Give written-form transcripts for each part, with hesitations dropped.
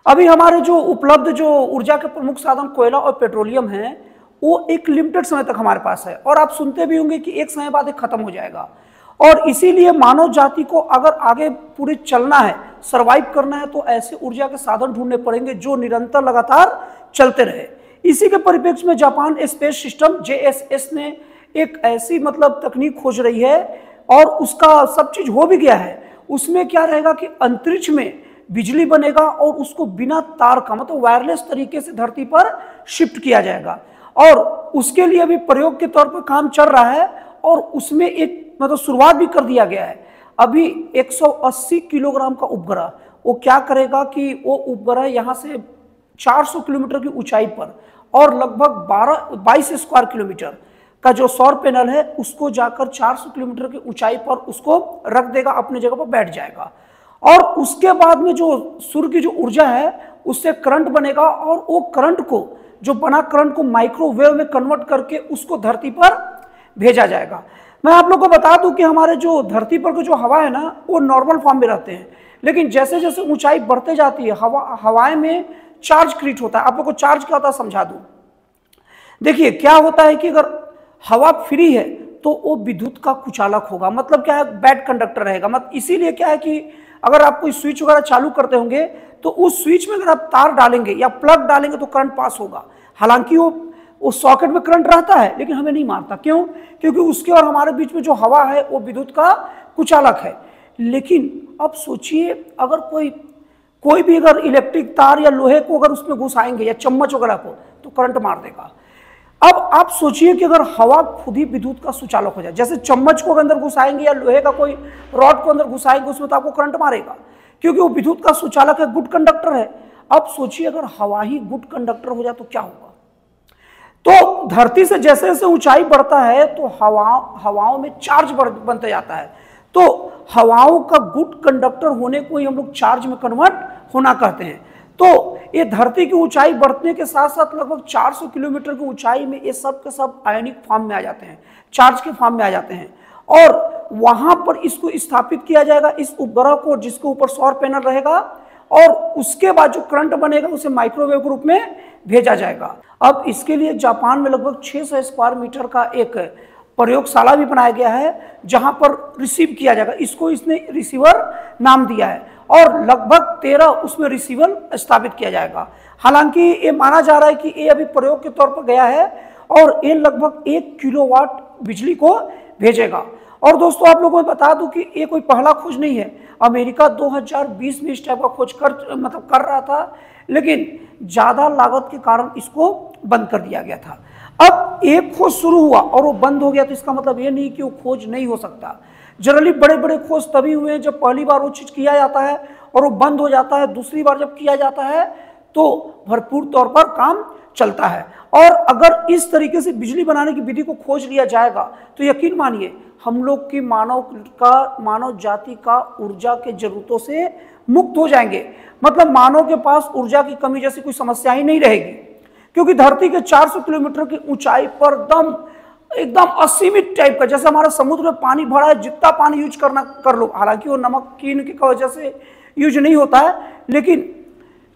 अभी हमारे जो उपलब्ध जो ऊर्जा के प्रमुख साधन कोयला और पेट्रोलियम हैं, वो एक लिमिटेड समय तक हमारे पास है और आप सुनते भी होंगे कि एक समय बाद ये खत्म हो जाएगा। और इसीलिए मानव जाति को अगर आगे पूरे चलना है, सरवाइव करना है, तो ऐसे ऊर्जा के साधन ढूंढने पड़ेंगे जो निरंतर लगातार चलते रहे। इसी के परिप्रेक्ष्य में जापान स्पेस सिस्टम JSS ने एक ऐसी तकनीक खोज रही है और उसका सब चीज हो भी गया है। उसमें क्या रहेगा कि अंतरिक्ष में बिजली बनेगा और उसको बिना तार का वायरलेस तरीके से धरती पर शिफ्ट किया जाएगा और उसके लिए अभी प्रयोग के तौर पर काम चल रहा है और उसमें एक शुरुआत भी कर दिया गया है। अभी 180 किलोग्राम का उपग्रह वो क्या करेगा कि वो उपग्रह यहाँ से 400 किलोमीटर की ऊंचाई पर और लगभग 22 स्क्वायर किलोमीटर का जो सौर पैनल है उसको जाकर 400 किलोमीटर की ऊंचाई पर उसको रख देगा, अपनी जगह पर बैठ जाएगा और उसके बाद में जो सूर्य की जो ऊर्जा है उससे करंट बनेगा और वो करंट को जो बना करंट को माइक्रोवेव में कन्वर्ट करके उसको धरती पर भेजा जाएगा। मैं आप लोग को बता दूं कि हमारे जो धरती पर की जो हवा है ना वो नॉर्मल फॉर्म में रहते हैं, लेकिन जैसे जैसे ऊंचाई बढ़ते जाती है हवाएं में चार्ज क्रिएट होता है। आप लोग को चार्ज क्या होता है समझा दूं। देखिए क्या होता है कि अगर हवा फ्री है तो वो विद्युत का कुचालक होगा, मतलब क्या है, बैड कंडक्टर रहेगा। इसीलिए क्या है कि अगर आप कोई स्विच वगैरह चालू करते होंगे तो उस स्विच में अगर आप तार डालेंगे या प्लग डालेंगे तो करंट पास होगा। हालांकि वो सॉकेट में करंट रहता है लेकिन हमें नहीं मारता। क्यों? क्योंकि उसके और हमारे बीच में जो हवा है वो विद्युत का कुचालक है। लेकिन अब सोचिए अगर कोई भी अगर इलेक्ट्रिक तार या लोहे को अगर उसमें घुसाएंगे या चम्मच वगैरह को तो करंट मार देगा। अब आप सोचिए कि अगर हवा खुद ही विद्युत का सुचालक हो जाए, जैसे चम्मच को अंदर घुसाएंगे या लोहे का कोई रॉड को अंदर घुसाएंगे उसमें तो आपको करंट मारेगा क्योंकि वो विद्युत का सुचालक है, गुड कंडक्टर है। अब सोचिए अगर हवा ही गुड कंडक्टर हो जाए तो क्या होगा। तो धरती से जैसे जैसे ऊंचाई बढ़ता है तो हवाओं में चार्ज बनते जाता है। तो हवाओं का गुड कंडक्टर होने को ही हम लोग चार्ज में कन्वर्ट होना कहते हैं। तो ये धरती की ऊंचाई बढ़ने के साथ साथ लगभग 400 किलोमीटर की ऊंचाई में ये सब के सब आयनिक फॉर्म में आ जाते हैं, चार्ज के फॉर्म में आ जाते हैं और वहां पर इसको स्थापित किया जाएगा, इस उपग्रह को, जिसके ऊपर सौर पैनल रहेगा और उसके बाद जो करंट बनेगा उसे माइक्रोवेव के रूप में भेजा जाएगा। अब इसके लिए जापान में लगभग 600 स्क्वायर मीटर का एक प्रयोगशाला भी बनाया गया है जहां पर रिसीव किया जाएगा। इसको इसने रिसीवर नाम दिया है और लगभग 13 उसमें रिसीवर स्थापित किया जाएगा। हालांकि ये माना जा रहा है कि ये अभी प्रयोग के तौर पर गया है और ये लगभग 1 किलोवाट बिजली को भेजेगा। और दोस्तों आप लोगों को बता दूं कि ये कोई पहला खोज नहीं है। अमेरिका 2020 में इस टाइप का खोज कर रहा था, लेकिन ज्यादा लागत के कारण इसको बंद कर दिया गया था। अब एक खोज शुरू हुआ और वो बंद हो गया तो इसका मतलब ये नहीं कि वो खोज नहीं हो सकता। जनरली बड़े बड़े खोज तभी हुए हैं जब पहली बार वो चीज किया जाता है और वो बंद हो जाता है, दूसरी बार जब किया जाता है तो भरपूर तौर पर काम चलता है। और अगर इस तरीके से बिजली बनाने की विधि को खोज लिया जाएगा तो यकीन मानिए हम लोग की मानव जाति का ऊर्जा के जरूरतों से मुक्त हो जाएंगे। मतलब मानव के पास ऊर्जा की कमी जैसी कोई समस्या ही नहीं रहेगी क्योंकि धरती के 400 किलोमीटर की ऊंचाई पर एकदम असीमित टाइप का, जैसे हमारा समुद्र में पानी भरा है, जितना पानी यूज करना कर लो। हालांकि वो नमकीन की वजह से यूज नहीं होता है, लेकिन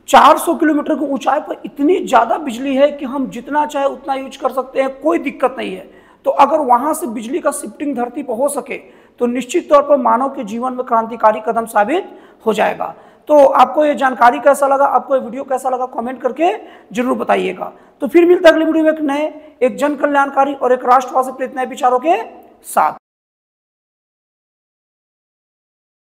400 किलोमीटर की ऊंचाई पर इतनी ज्यादा बिजली है कि हम जितना चाहे उतना यूज कर सकते हैं, कोई दिक्कत नहीं है। तो अगर वहां से बिजली का शिफ्टिंग धरती पर हो सके तो निश्चित तौर पर मानव के जीवन में क्रांतिकारी कदम साबित हो जाएगा। तो आपको ये जानकारी कैसा लगा, आपको ये वीडियो कैसा लगा, कमेंट करके जरूर बताइएगा। तो फिर मिलता है अगली वीडियो में एक नए, एक जन कल्याणकारी और एक राष्ट्रवाद से प्रेरित नए विचारों के साथ।